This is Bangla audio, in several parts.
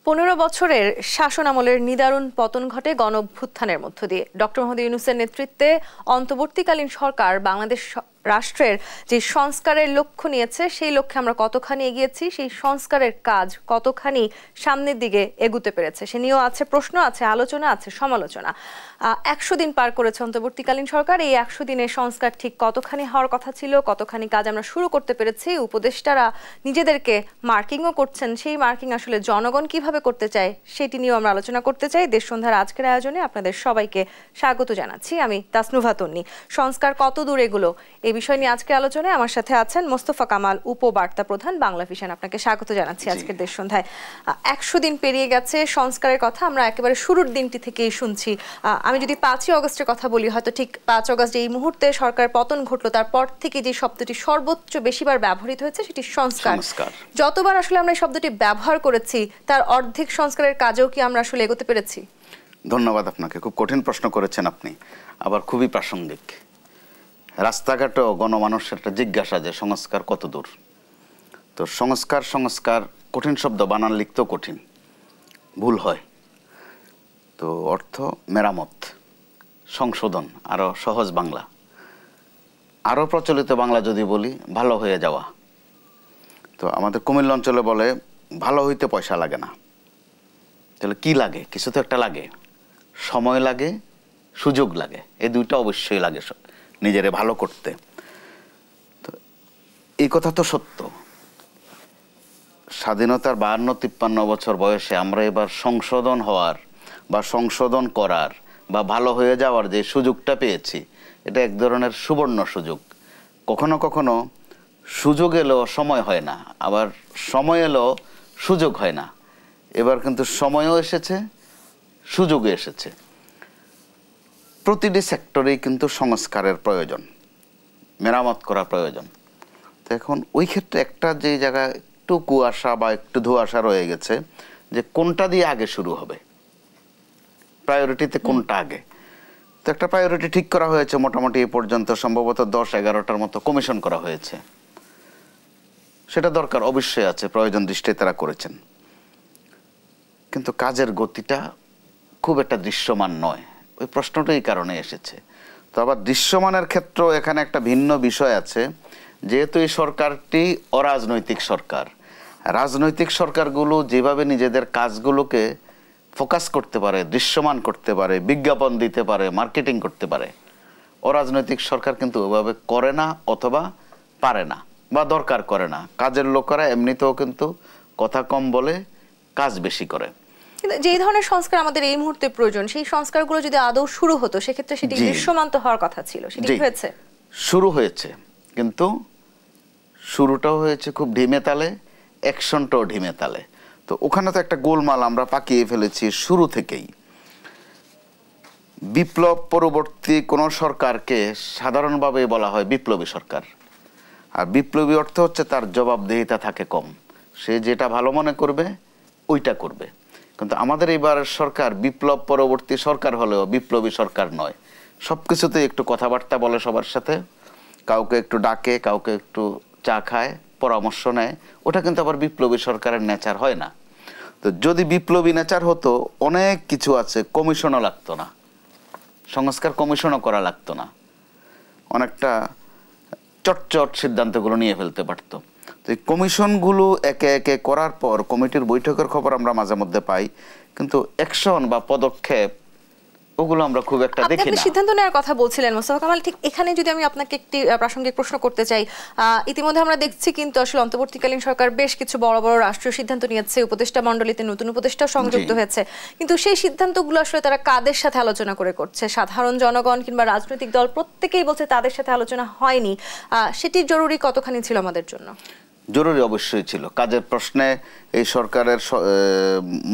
15 বছরের শাসনামলের নিদারুণ পতন ঘটে গণঅভ্যুত্থানের মধ্য দিয়ে। ডক্টর মোহাম্মদ ইউনূসের নেতৃত্বে অন্তর্বর্তীকালীন সরকার বাংলাদেশ রাষ্ট্রের যে সংস্কারের লক্ষ্য নিয়েছে সেই লক্ষ্যে আমরা কতখানি এগিয়েছি, সেই সংস্কারের কাজ কতখানি সামনের দিকে এগুতে পেরেছে সে নিয়েও আছে প্রশ্ন, আছে আলোচনা, আছে সমালোচনা। 100 দিন পার করেছে অন্তর্বর্তীকালীন সরকার। এই 100 দিনের সংস্কার ঠিক কতখানি হওয়ার কথা ছিল, কতখানি কাজ আমরা শুরু করতে পেরেছি, উপদেষ্টারা নিজেদেরকে মার্কিংও করছেন, সেই মার্কিং আসলে জনগণ কিভাবে করতে চায় সেটি নিয়েও আমরা আলোচনা করতে চাই। দেশ সন্ধ্যার আজকের আয়োজনে আপনাদের সবাইকে স্বাগত জানাচ্ছি। আমি তাসনুভা তন্নি। সংস্কার কত দূর এগুলো এই বিষয় নিয়ে আজকে আলোচনায় আমার সাথে আছেন মোস্তফা কামাল, উপবার্তা প্রধান, বাংলা ভিশন। আপনাকে স্বাগত জানাচ্ছি আজকের দেশ সন্ধ্যায়। 100 দিন পেরিয়ে গেছে সংস্কারের কথা আমরা একেবারে শুরুর দিনটি থেকেই শুনছি। আমি যদি 5ই অগস্টের কথা বলি, হয়তো ঠিক 5 অগস্ট এই মুহূর্তে সরকার পতন ঘটলো, তারপর থেকে যে শব্দটি সর্বোচ্চ বেশিবার ব্যবহৃত হয়েছে সেটি সংস্কার। যতবার আসলে আমরা এই শব্দটি ব্যবহার করেছি তার অর্ধেক সংস্কারের কাজেও কি আমরা আসলে এগোতে পেরেছি? ধন্যবাদ আপনাকে। খুব কঠিন প্রশ্ন করেছেন আপনি, আবার খুবই প্রাসঙ্গিক। রাস্তাঘাটেও গণমানুষের একটা জিজ্ঞাসা যে সংস্কার কত দূর। তো সংস্কার কঠিন শব্দ, বানান লিখতেও কঠিন, ভুল হয়। তো অর্থ মেরামত, সংশোধন, আরো সহজ বাংলা, আরো প্রচলিত বাংলা যদি বলি ভালো হয়ে যাওয়া। তো আমাদের কুমিল্লা অঞ্চলে বলে ভালো হইতে পয়সা লাগে না। তাহলে কি লাগে? কিছু তো একটা লাগে, সময় লাগে, সুযোগ লাগে, এই দুইটা অবশ্যই লাগে নিজেরে ভালো করতে। তো এই কথা তো সত্য। স্বাধীনতার 52-53 বছর বয়সে আমরা এবার সংশোধন হওয়ার বা সংশোধন করার বা ভালো হয়ে যাওয়ার যে সুযোগটা পেয়েছি, এটা এক ধরনের সুবর্ণ সুযোগ। কখনো কখনো সুযোগ এলেও সময় হয় না, আবার সময় এলেও সুযোগ হয় না। এবার কিন্তু সময়ও এসেছে, সুযোগও এসেছে। প্রতিটি সেক্টরেই কিন্তু সংস্কারের প্রয়োজন, মেরামত করা প্রয়োজন। তো এখন ওই ক্ষেত্রে একটা যে জায়গায় একটু কুয়াশা বা একটু ধোঁয়াশা রয়ে গেছে যে কোনটা দিয়ে আগে শুরু হবে, প্রায়োরিটিতে কোনটা আগে। তো একটা প্রায়োরিটি ঠিক করা হয়েছে, মোটামুটি এ পর্যন্ত সম্ভবত 10-11টার মতো কমিশন করা হয়েছে। সেটা দরকার অবশ্যই আছে, প্রয়োজন দৃষ্টিতে তারা করেছেন, কিন্তু কাজের গতিটা খুব একটা দৃশ্যমান নয়। ওই প্রশ্নটা এই কারণে এসেছে। তো আবার দৃশ্যমানের ক্ষেত্রেও এখানে একটা ভিন্ন বিষয় আছে। যেহেতু এই সরকারটি অরাজনৈতিক সরকার, রাজনৈতিক সরকারগুলো যেভাবে নিজেদের কাজগুলোকে ফোকাস করতে পারে, দৃশ্যমান করতে পারে, বিজ্ঞাপন দিতে পারে, মার্কেটিং করতে পারে, অরাজনৈতিক সরকার কিন্তু ওইভাবে করে না, অথবা পারে না বা দরকার করে না। কাজের লোকেরা এমনিতেও কিন্তু কথা কম বলে, কাজ বেশি করে। কিন্তু যে ধরনের সংস্কার আমাদের এই মুহূর্তে প্রয়োজন, সেই সংস্কারগুলো যদি আদৌ শুরু হতো সেক্ষেত্রে সেটি দৃশ্যমান তো হওয়ার কথা ছিল। সেটি হয়েছে, শুরু হয়েছে, কিন্তু শুরুটাও হয়েছে খুব ঢিমে তালে, অ্যাকশনটাও ঢিমে তালে। তো ওখানে তো একটা গোলমাল আমরা পাকিয়ে ফেলেছি শুরু থেকেই। বিপ্লব পরবর্তী কোন সরকারকে সাধারণভাবে বলা হয় বিপ্লবী সরকার। আর বিপ্লবী অর্থ হচ্ছে তার জবাবদিহিতা থাকে কম, সে যেটা ভালো মনে করবে ওইটা করবে। কিন্তু আমাদের এইবারের সরকার বিপ্লব পরবর্তী সরকার হলেও বিপ্লবী সরকার নয়। সবকিছুতেই একটু কথাবার্তা বলে সবার সাথে, কাউকে একটু ডাকে, কাউকে একটু চা খায়, পরামর্শ নেয়। ওটা কিন্তু আবার বিপ্লবী সরকারের নেচার হয় না। তো যদি বিপ্লবী নেচার হতো, অনেক কিছু আছে, কমিশনও লাগতো না, সংস্কার কমিশনও করা লাগতো না, অনেকটা চটচট সিদ্ধান্তগুলো নিয়ে ফেলতে পারতো। তো এই কমিশনগুলো একে একে করার পর কমিটির বৈঠকের খবর আমরা মাঝে মধ্যে পাই, কিন্তু অ্যাকশন বা পদক্ষেপ ওগুলো আমরা খুব একটা দেখি না। সিদ্ধান্ত নেওয়ার কথা বলছিলেন মোস্তফা কামাল, ঠিক এখানে যদি আমি আপনাকে একটি প্রাসঙ্গিক প্রশ্ন করতে চাই। ইতিমধ্যে আমরা দেখছি কিন্তু আসলে অন্তর্বর্তীকালীন সরকার বেশ কিছু বড় বড় রাষ্ট্রীয় সিদ্ধান্ত নিয়েছে, উপদেষ্টা মণ্ডলীতে নতুন উপদেষ্টা সংযুক্ত হয়েছে, কিন্তু সেই সিদ্ধান্তগুলো আসলে তারা কাদের সাথে আলোচনা করে করছে? সাধারণ জনগণ কিংবা রাজনৈতিক দল প্রত্যেকেই বলছে তাদের সাথে আলোচনা হয়নি। সেটি জরুরি কতখানি ছিল আমাদের জন্য? জরুরি অবশ্যই ছিল। কাজের প্রশ্নে এই সরকারের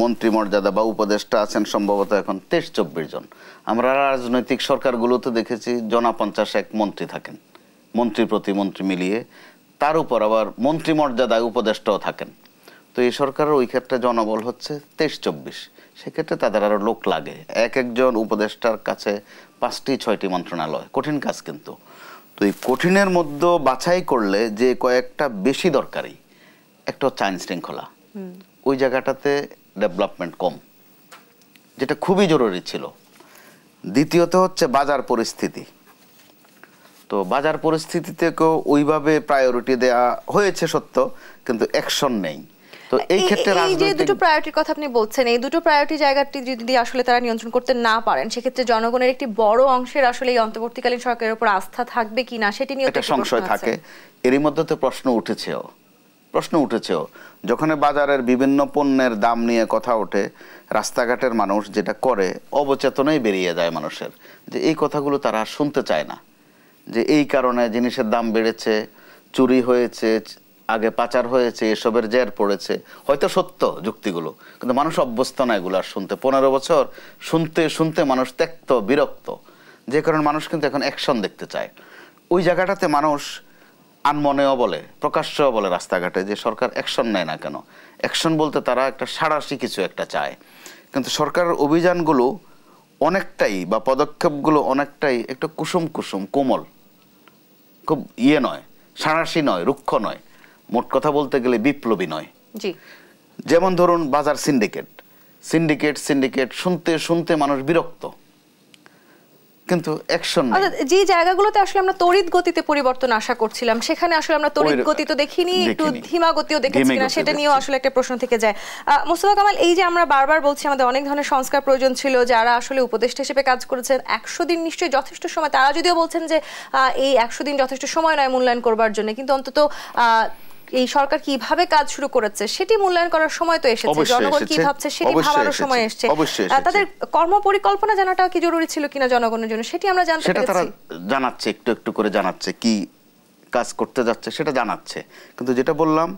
মন্ত্রিমর্যাদা বা উপদেষ্টা আছেন সম্ভবত এখন 23-24 জন। আমরা রাজনৈতিক সরকারগুলোতে দেখেছি 50-1 মন্ত্রী থাকেন, মন্ত্রী প্রতিমন্ত্রী মিলিয়ে, তার উপর আবার মন্ত্রিমর্যাদায় উপদেষ্টাও থাকেন। তো এই সরকারের ওই ক্ষেত্রে জনবল হচ্ছে 23-24, সেক্ষেত্রে তাদের আরো লোক লাগে। এক একজন উপদেষ্টার কাছে 5টি-6টি মন্ত্রণালয়, কঠিন কাজ। কিন্তু তো এই কঠিনের মধ্যে বাছাই করলে যে কয়েকটা বেশি দরকারি, একটা হচ্ছে আইন শৃঙ্খলা, ওই জায়গাটাতে ডেভেলপমেন্ট কম, যেটা খুবই জরুরি ছিল। দ্বিতীয়ত হচ্ছে বাজার পরিস্থিতি। তো বাজার পরিস্থিতিতেও ওইভাবে প্রায়োরিটি দেওয়া হয়েছে সত্য, কিন্তু অ্যাকশন নেই। তো এই ক্ষেত্রে এই যে দুটো প্রায়োরিটির কথা আপনি বলছেন, এই দুটো প্রায়োরিটি জায়গাটি যদি আসলে তারা নিয়ন্ত্রণ করতে না পারেন, সেক্ষেত্রে জনগণের একটি বড় অংশের আসলে এই অন্তর্বর্তীকালীন সরকারের উপর আস্থা থাকবে কিনা সেটি নিয়ে একটা সংশয় থাকে। এরই মধ্যে তো প্রশ্ন উঠেছেও যখন বাজারের বিভিন্ন পণ্যের দাম নিয়ে কথা ওঠে, রাস্তাঘাটের মানুষ যেটা করে অবচেতনেই বেরিয়ে যায় মানুষের, যে এই কথাগুলো তারা শুনতে চায় না, যে এই কারণে জিনিসের দাম বেড়েছে, চুরি হয়েছে, আগে পাচার হয়েছে, এসবের জের পড়েছে। হয়তো সত্য যুক্তিগুলো, কিন্তু মানুষ অভ্যস্ত না এগুলো আর শুনতে। 15 বছর শুনতে শুনতে মানুষ ত্যক্ত বিরক্ত, যে কারণে মানুষ কিন্তু এখন অ্যাকশন দেখতে চায়। ওই জায়গাটাতে মানুষ আনমনেও বলে, প্রকাশ্যও বলে রাস্তাঘাটে, যে সরকার অ্যাকশন নেয় না কেন। অ্যাকশন বলতে তারা একটা সাঁড়াশি কিছু একটা চায়। কিন্তু সরকারের অভিযানগুলো অনেকটাই বা পদক্ষেপগুলো অনেকটাই একটা কুসুম কুসুম কোমল, খুব নয়, সাঁড়াশি নয়, রুক্ষ নয়, মোট কথা বলতে গেলে বিপ্লবী নয়। যেমন ধরুন বাজার সিন্ডিকেট শুনতে শুনতে মানুষ বিরক্ত, কিন্তু অ্যাকশন নেই। যে জায়গাগুলোতে আসলে আমরা তড়িৎ গতিতে পরিবর্তন আশা করছিলাম, সেখানে আসলে আমরা তড়িৎ গতি তো দেখিনি, একটু ধীমা গতিও দেখেছি কিনা সেটা নিয়েও আসলে একটা প্রশ্ন থেকে যায়। মোস্তফা কামাল, এই যে আমরা বারবার বলছি আমাদের অনেক ধরনের সংস্কার প্রয়োজন ছিল, যারা আসলে উপদেষ্টা হিসেবে কাজ করেছেন 100 দিন নিশ্চয়ই যথেষ্ট সময়, তারা যদিও বলছেন যে এই 100 দিন যথেষ্ট সময় নয় মূল্যায়ন করবার জন্য, কিন্তু অন্তত এই সরকার কিভাবে কাজ শুরু করেছে সেটি মূল্যায়ন করার সময় তো এসেছে, জনগণ কি ভাবছে সেটি ভাবারও সময় এসেছে। তাদের কর্ম পরিকল্পনা জানাটা কি জরুরি ছিল কিনা জনগণের জন্য সেটি আমরা জানতে পেরেছি। সেটা তারা জানাচ্ছে, একটু একটু করে জানাচ্ছে, কি কাজ করতে যাচ্ছে সেটা জানাচ্ছে। কিন্তু যেটা বললাম,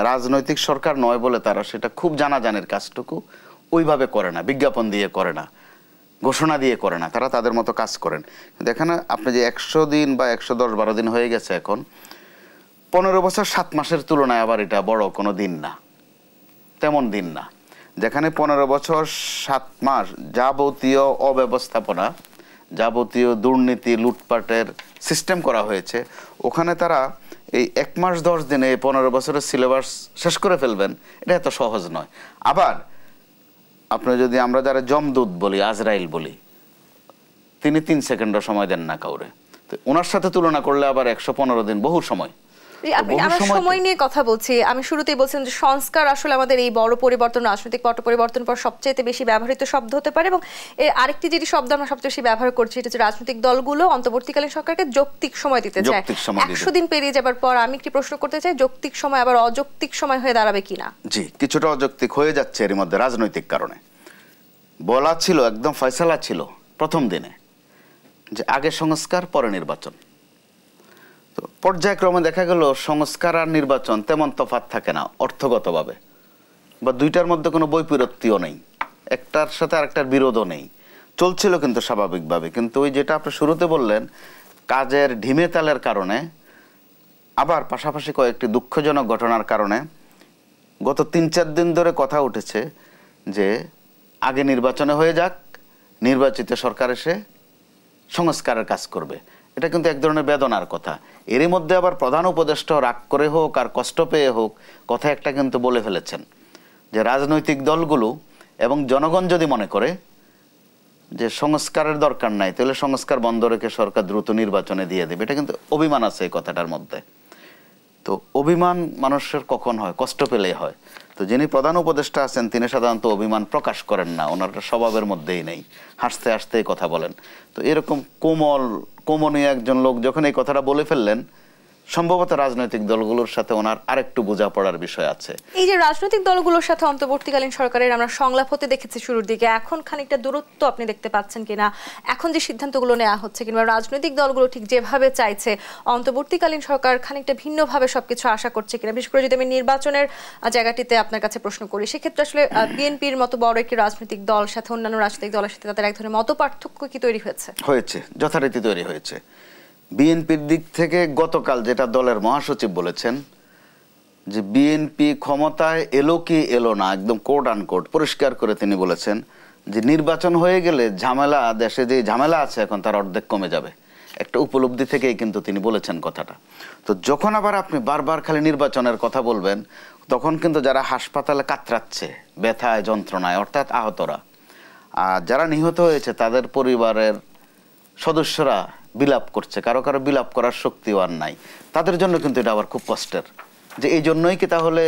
রাজনৈতিক সরকার নয় বলে তারা সেটা খুব জানাজানির কাজটুকু ওইভাবে করে না, বিজ্ঞাপন দিয়ে করে না, ঘোষণা দিয়ে করে না, তারা তাদের মতো কাজ করেন। দেখেন আপনি যে 100 দিন বা 110-12 দিন হয়ে গেছে, এখন 15 বছর 7 মাসের তুলনায় আবার এটা বড় কোনো দিন না, তেমন দিন না। যেখানে 15 বছর 7 মাস যাবতীয় অব্যবস্থাপনা, যাবতীয় দুর্নীতি, লুটপাটের সিস্টেম করা হয়েছে, ওখানে তারা এই 1 মাস 10 দিনে 15 বছরের সিলেবাস শেষ করে ফেলবেন, এটা এত সহজ নয়। আবার আপনি যদি আমরা যারা জমদূত বলি, আজরাইল বলি, তিনি 3 সেকেন্ডও সময় দেন না কাউরে, তো ওনার সাথে তুলনা করলে আবার 115 দিন বহু সময়। আমরা সময় নিয়ে কথা বলছি, আমি শুরুতেই বলছিলাম যে সংস্কার আসলে আমাদের এই বড় পরিবর্তন, রাজনৈতিক পট পরিবর্তন পর সবচেয়ে বেশি ব্যবহৃত শব্দ হতে পারে, এবং এর আরেকটি যেটি শব্দ আমরা সবচেয়ে বেশি ব্যবহার করছি এটা হচ্ছে রাজনৈতিক দলগুলো অন্তর্বর্তীকালীন সরকারকে যৌক্তিক সময় দিতে চায়। 100 দিন পেরিয়ে যাবার পর আমি একটি প্রশ্ন করতে চাই, যৌক্তিক সময় আবার অযৌক্তিক সময় হয়ে দাঁড়াবে কিনা? জি, কিছুটা অযৌক্তিক হয়ে যাচ্ছে এর মধ্যে রাজনৈতিক কারণে। বলা ছিল, একদম ফয়সালা ছিল প্রথম দিনে, যে আগে সংস্কার পরে নির্বাচন। তো পর্যায়ক্রমে দেখা গেল সংস্কার আর নির্বাচন তেমন তফাৎ থাকে না অর্থগতভাবে, বা দুইটার মধ্যে কোনো বৈপরীত্যও নেই, একটার সাথে আরেকটার বিরোধও নেই, চলছিল কিন্তু স্বাভাবিকভাবে। কিন্তু ওই যেটা আপনি শুরুতে বললেন, কাজের ঢিমে তালের কারণে, আবার পাশাপাশি কয়েকটি দুঃখজনক ঘটনার কারণে গত 3-4 দিন ধরে কথা উঠেছে যে আগে নির্বাচনে হয়ে যাক, নির্বাচিত সরকার এসে সংস্কারের কাজ করবে। এটা কিন্তু এক ধরনের বেদনার কথা। এরই মধ্যে আবার প্রধান উপদেষ্টা রাগ করে হোক আর কষ্ট পেয়ে হোক কথা একটা কিন্তু বলে ফেলেছেন, যে রাজনৈতিক দলগুলো এবং জনগণ যদি মনে করে যে সংস্কারের দরকার নাই, তাহলে সংস্কার বন্ধ রেখে সরকার দ্রুত নির্বাচনে দিয়ে দেবে। এটা কিন্তু অভিমান আছে এই কথাটার মধ্যে। তো অভিমান মানুষের কখন হয়? কষ্ট পেলেই হয়। তো যিনি প্রধান উপদেষ্টা আছেন তিনি সাধারণত অভিমান প্রকাশ করেন না, ওনার স্বভাবের মধ্যেই নেই, হাসতে হাসতেই কথা বলেন। তো এরকম কোমনীয় একজন লোক যখন এই কথাটা বলে ফেললেন, সম্ভবত রাজনৈতিক দলগুলোর সাথে ওনার আরেকটু বোঝাপড়ার বিষয় আছে। এই যে রাজনৈতিক দলগুলোর সাথে অন্তর্বর্তীকালীন সরকারের আমরা সংলাপ হতে দেখেছি শুরুর দিকে, এখন খানিকটা দূরত্ব আপনি দেখতে পাচ্ছেন কিনা? এখন যে সিদ্ধান্তগুলো নেওয়া হচ্ছে কিংবা রাজনৈতিক দলগুলো ঠিক যেভাবে চাইছে অন্তর্বর্তীকালীন সরকার খানিকটা ভিন্নভাবে সবকিছু আশা করছে কিনা? বিশেষ করে যদি আমি নির্বাচনের জায়গাটিতে আপনার কাছে প্রশ্ন করি, সেক্ষেত্রে আসলে বিএনপির মতো বড় একটি রাজনৈতিক দল সাথে অন্যান্য রাজনৈতিক দলের সাথে তাদের এক ধরনের মত পার্থক্য কি তৈরি হয়েছে? যথারীতি তৈরি হয়েছে। বিএনপির দিক থেকে গতকাল যেটা দলের মহাসচিব বলেছেন, যে বিএনপি ক্ষমতায় এলো কি এলো না, একদম কোট আনকোট পরিষ্কার করে তিনি বলেছেন যে নির্বাচন হয়ে গেলে ঝামেলা, দেশে যে ঝামেলা আছে এখন তার অর্ধেক কমে যাবে। একটা উপলব্ধি থেকেই কিন্তু তিনি বলেছেন কথাটা। তো যখন আবার আপনি বারবার খালি নির্বাচনের কথা বলবেন, তখন কিন্তু যারা হাসপাতালে কাতরাচ্ছে ব্যথায় যন্ত্রণায় অর্থাৎ আহতরা, আর যারা নিহত হয়েছে তাদের পরিবারের সদস্যরা বিলাপ করছে, কারো কারো বিলাপ করার শক্তিও আর নাই, তাদের জন্য কিন্তু এটা আবার খুব কষ্টের। যে এই জন্যই কি তাহলে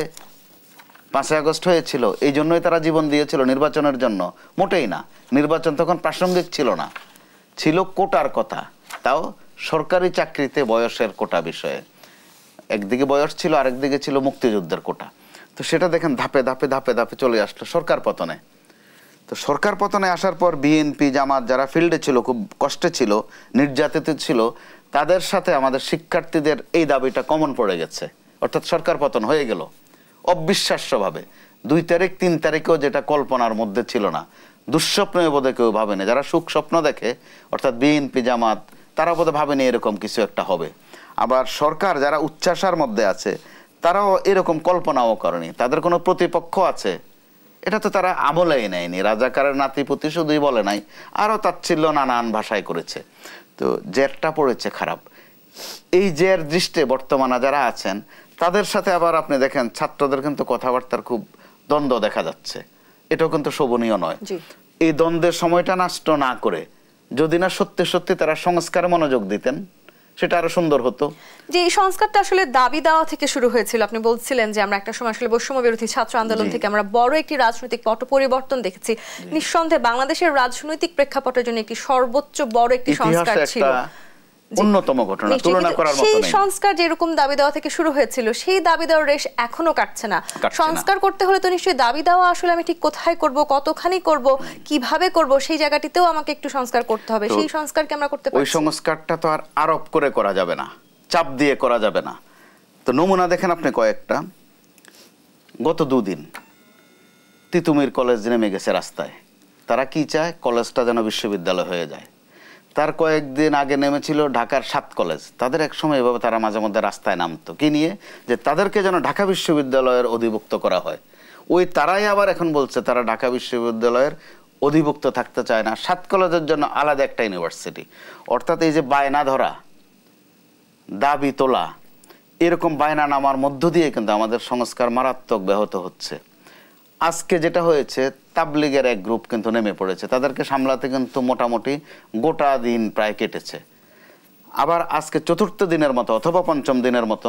5ই আগস্ট হয়েছিল, এই জন্যই তারা জীবন দিয়েছিল নির্বাচনের জন্য? মোটেই না। নির্বাচন তখন প্রাসঙ্গিক ছিল না, ছিল কোটার কথা, তাও সরকারি চাকরিতে বয়সের কোটা বিষয়ে। একদিকে বয়স ছিল, আরেকদিকে ছিল মুক্তিযুদ্ধের কোটা। তো সেটা দেখেন ধাপে ধাপে ধাপে ধাপে চলে আসলো সরকার পতনে। তো সরকার পতনে আসার পর বিএনপি জামাত যারা ফিল্ডে ছিল, খুব কষ্টে ছিল, নির্যাতিত ছিল, তাদের সাথে আমাদের শিক্ষার্থীদের এই দাবিটা কমন পড়ে গেছে। অর্থাৎ সরকার পতন হয়ে গেল অবিশ্বাস্যভাবে। 2 তারিখ 3 তারিখেও যেটা কল্পনার মধ্যে ছিল না, দুঃস্বপ্নে বোধহয় কেউ ভাবেনি। যারা সুখ স্বপ্ন দেখে অর্থাৎ বিএনপি জামাত, তারা বোধহয় ভাবেনি এরকম কিছু একটা হবে। আবার সরকার যারা উচ্চাশার মধ্যে আছে, তারাও এরকম কল্পনাও করেনি। তাদের কোনো প্রতিপক্ষ আছে এটা তো তারা আমলেই নেয়নি। রাজাকারের নাতিপুতি শুধুই বলে নাই, আরও তাচ্ছিল্য নানান ভাষায় করেছে। তো জেরটা পড়েছে খারাপ। এই জের দৃষ্টে বর্তমানে যারা আছেন তাদের সাথে আবার আপনি দেখেন ছাত্রদের কিন্তু কথাবার্তার খুব দ্বন্দ্ব দেখা যাচ্ছে। এটাও কিন্তু শোভনীয় নয়। এই দ্বন্দ্বের সময়টা নষ্ট না করে যদি না সত্যি সত্যি তারা সংস্কারে মনোযোগ দিতেন, সেটা আরো সুন্দর হতো। যে এই সংস্কারটা আসলে দাবি দেওয়া থেকে শুরু হয়েছিল। আপনি বলছিলেন যে আমরা একটা সময় আসলে বৈষম্য বিরোধী ছাত্র আন্দোলন থেকে আমরা বড় একটি রাজনৈতিক পট পরিবর্তন দেখেছি। নিঃসন্দেহে বাংলাদেশের রাজনৈতিক প্রেক্ষাপটের জন্য একটি সর্বোচ্চ বড় একটি সংস্কার ছিল, অন্যতম ঘটনা, তুলনা করার মতো সেই নেই। সংস্কার যেরকম দাবি দেওয়া থেকে শুরু হয়েছিল, সেই দাবি দেওয়ার রেশ এখনো কাটছে না। সংস্কার করতে হলে তো নিশ্চয়ই দাবি দেওয়া আসলে আমি ঠিক কোথায় করব, কতখানি করব, কিভাবে করব, সেই জায়গাটিতেও আমাকে একটু সংস্কার করতে হবে। সেই সংস্কারকে আমরা করতে পারছি। ওই সংস্কারটা তো আর আরোপ করে করা যাবে না, চাপ দিয়ে করা যাবে না। তো নমুনা দেখেন আপনি কয়েকটা। গত 2 দিন তিতুমির কলেজ নেমে গেছে রাস্তায়। তারা কি চায়? কলেজটা যেন বিশ্ববিদ্যালয় হয়ে যায়। তার কয়েকদিন আগে নেমেছিল ঢাকার 7 কলেজ। তাদের এক সময় এভাবে তারা মাঝে মধ্যে রাস্তায় নামতো, কি নিয়ে? যে তাদেরকে যেন ঢাকা বিশ্ববিদ্যালয়ের অধিভুক্ত করা হয়। ওই তারাই আবার এখন বলছে তারা ঢাকা বিশ্ববিদ্যালয়ের অধিভুক্ত থাকতে চায় না, 7 কলেজের জন্য আলাদা একটা ইউনিভার্সিটি। অর্থাৎ এই যে বায়না ধরা, দাবি তোলা, এরকম বায়না নামার মধ্য দিয়ে কিন্তু আমাদের সংস্কার মারাত্মক ব্যাহত হচ্ছে। আজকে যেটা হয়েছে, তাবলিগের এক গ্রুপ কিন্তু নেমে পড়েছে, তাদেরকে সামলাতে কিন্তু মোটামুটি গোটা দিন প্রায় কেটেছে। আবার আজকে 4র্থ দিনের মতো অথবা 5ম দিনের মতো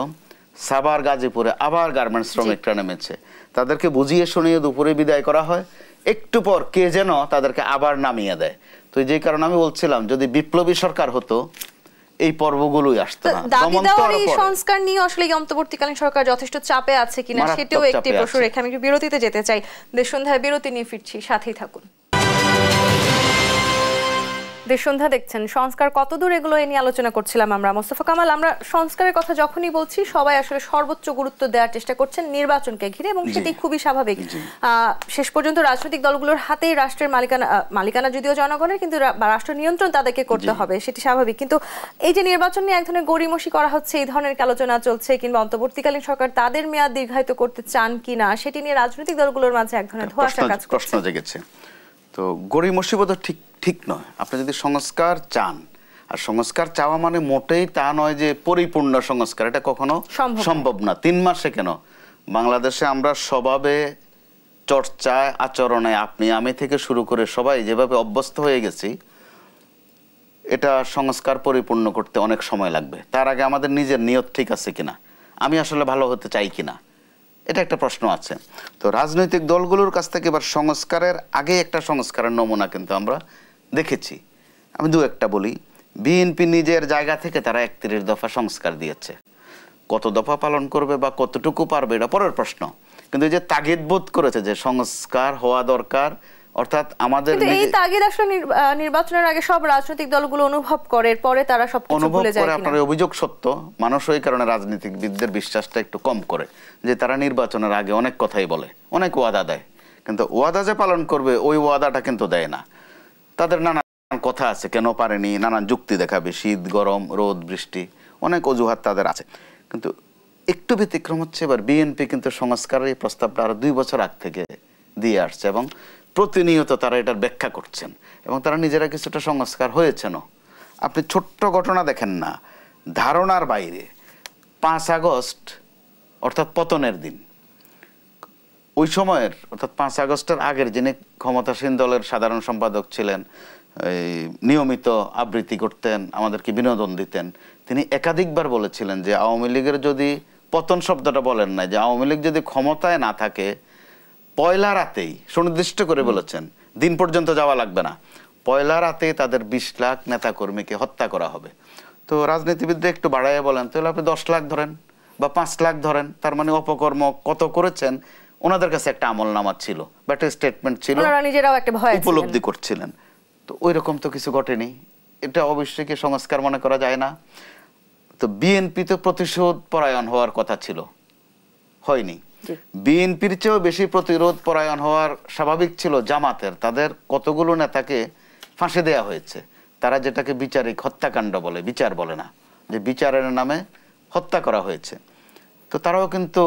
সাভার গাজীপুরে আবার গার্মেন্টস শ্রমিকরা নেমেছে। তাদেরকে বুঝিয়ে শুনিয়ে দুপুরে বিদায় করা হয়, একটু পর কে যেন তাদেরকে আবার নামিয়ে দেয়। তো যে কারণে আমি বলছিলাম, যদি বিপ্লবী সরকার হতো এই পর্বগুলোই আসতো না। দাবি দেওয়ার এই সংস্কার নিয়ে আসলে অন্তর্বর্তীকালীন সরকার যথেষ্ট চাপে আছে কিনা সেটাও একটি প্রশ্ন রেখে আমি একটু বিরতিতে যেতে চাই। দেশ সন্ধ্যায় বিরতি নিয়ে ফিরছি, সাথেই থাকুন। দেশ সন্ধ্যা দেখছেন। সংস্কার কতদূর এগুলো এ নিয়ে আলোচনা করছিলাম আমরা। মোস্তফা কামাল, আমরা সংস্কারের কথা যখনই বলছি সবাই আসলে সর্বোচ্চ গুরুত্ব দেওয়ার চেষ্টা করছেন নির্বাচনকে ঘিরে, এবং সেটি খুবই স্বাভাবিক। শেষ পর্যন্ত রাজনৈতিক দলগুলোর হাতেই রাষ্ট্রের মালিকানা যদিও জনগণের, কিন্তু রাষ্ট্র নিয়ন্ত্রণ তাদেরকে করতে হবে, সেটি স্বাভাবিক। কিন্তু এই যে নির্বাচন নিয়ে এক ধরনের গড়িমসি করা হচ্ছে, এই ধরনের আলোচনা চলছে, কিংবা অন্তর্বর্তীকালীন সরকার তাদের মেয়াদ দীর্ঘায়িত করতে চান কিনা, সেটি নিয়ে রাজনৈতিক দলগুলোর মাঝে এক ধরনের ধোঁয়াশা কাজ করছে, প্রশ্ন জেগেছে। তো গড়িমসি বোধ ঠিক নয়। আপনি যদি সংস্কার চান, আর সংস্কার চাওয়া মানে মোটেই তা নয় যে পরিপূর্ণ সংস্কার, এটা কখনো সম্ভব না। 3 মাসে কেন? বাংলাদেশে আমরা স্বভাবে, চর্চায়, আচরণে, আপনি আমি থেকে শুরু করে সবাই যেভাবে অভ্যস্ত হয়ে গেছি, এটা সংস্কার পরিপূর্ণ করতে অনেক সময় লাগবে। তার আগে আমাদের নিজের নিয়ত ঠিক আছে কিনা, আমি আসলে ভালো হতে চাই কিনা, এটা একটা প্রশ্ন আছে। তো রাজনৈতিক দলগুলোর কাছ থেকে এবার সংস্কারের আগে একটা সংস্কারের নমুনা কিন্তু আমরা দেখেছি। আমি 2-1টা বলি। বিএনপি নিজের জায়গা থেকে তারা 31 দফা সংস্কার দিয়েছে। কত দফা পালন করবে বা কতটুকু পারবে এটা পরের প্রশ্ন, কিন্তু এই যে তাগিদ বোধ করেছে যে সংস্কার হওয়া দরকার, অর্থাৎ আমাদের এই তাগিদ আসলে নির্বাচনের আগে সব রাজনৈতিক দলগুলো অনুভব করে, পরে তারা সবকিছু ভুলে যায় কিনা? আপনার অভিযোগ সত্য। মানুষ ওই কারণে রাজনীতিবিদদের বিশ্বাসটা একটু কম করে, যে তারা নির্বাচনের আগে অনেক কথাই বলে, অনেক ওয়াদা দেয়, কিন্তু ওয়াদা যে পালন করবে ওই ওয়াদাটা কিন্তু দেয় না। তাদের নানান কথা আছে, কেন পারেনি, নানান যুক্তি দেখাবে, শীত গরম রোদ বৃষ্টি, অনেক অজুহাত তাদের আছে। কিন্তু একটু ব্যতিক্রম হচ্ছে এবার বিএনপি কিন্তু সংস্কারের এই প্রস্তাবটা আরো 2 বছর আগ থেকে দিয়ে আসছে, এবং প্রতিনিয়ত তারা এটার ব্যাখ্যা করছেন, এবং তারা নিজেরা কিছুটা সংস্কার হয়েছেন। আপনি ছোট্ট ঘটনা দেখেন না, ধারণার বাইরে 5 আগস্ট অর্থাৎ পতনের দিন ওই সময়ের অর্থাৎ 5 আগস্টের আগের যিনি ক্ষমতাসীন দলের সাধারণ সম্পাদক ছিলেন, নিয়মিত আবৃত্তি করতেন, আমাদেরকে বিনোদন দিতেন, তিনি একাধিকবার বলেছিলেন যে আওয়ামী লীগের যদি, পতন শব্দটা বলেন না, যে আওয়ামী লীগ যদি ক্ষমতায় না থাকে পয়লা রাতেই, সুনির্দিষ্ট করে বলেছেন, দিন পর্যন্ত যাওয়া লাগবে না, পয়লা রাতেই তাদের 20 লাখ নেতাকর্মীকে হত্যা করা হবে। তো রাজনীতিবিদরা একটু বাড়াইয়া বলেন, তাহলে আপনি 10 লাখ ধরেন বা 5 লাখ ধরেন, তার মানে অপকর্ম কত করেছেন ওনাদের কাছে একটা আমলনামা ছিল বা একটা স্টেটমেন্ট ছিল, নিজেরাও একটা ভয় উপলব্ধি করছিলেন। তো ওই রকম তো কিছু ঘটেনি, এটা অবশ্যই কি সংস্কার মনে করা যায় না? তো বিএনপি তো প্রতিশোধ পরায়ণ হওয়ার কথা ছিল, হয়নি। বিএনপির চেয়েও বেশি প্রতিরোধ পরায়ণ হওয়ার স্বাভাবিক ছিল জামাতের। তাদের কতগুলো নেতাকে ফাঁসি দেয়া হয়েছে, তারা যেটাকে বিচারিক হত্যাকাণ্ড বলে, বিচার বলে না, যে বিচারের নামে হত্যা করা হয়েছে। তো তারাও কিন্তু